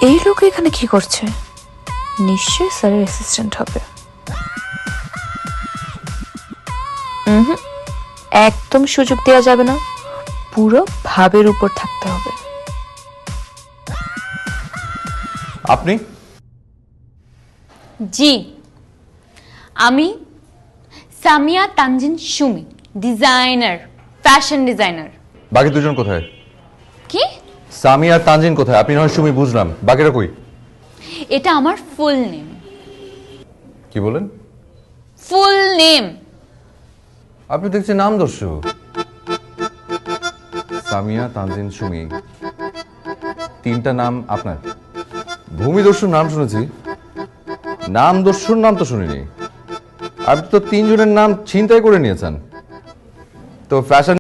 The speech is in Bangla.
এই লোক এখানে কি করছে? নিশ্চয়ই স্যারের অ্যাসিস্ট্যান্ট হবে। একদম সুযোগ দেওয়া যাবে না, পুরো ভাবের উপর থাকতে হবে। আপনি? জি, আমি Samia Tanjin Sumi, designer, fashion designer. বাকি দুজন কোথায়? কি? সামি আর তানজিন কোথায়? আপনি নয় সুমি, বুঝলাম, বাকিরা কই? এটা আমার ফুল নেম। কি বলেন? Full name. আপনি দেখছি নাম দর্শু। সামিয়া, তানজিন, সুমি, তিনটা নাম আপনার। ভূমিদস্যুর নাম শুনেছি, নাম দস্যুর নাম তো শুনিনি। আপনি তো তিনজনের নাম ছিনতাই করে নিয়েছেন। তো ফ্যাশন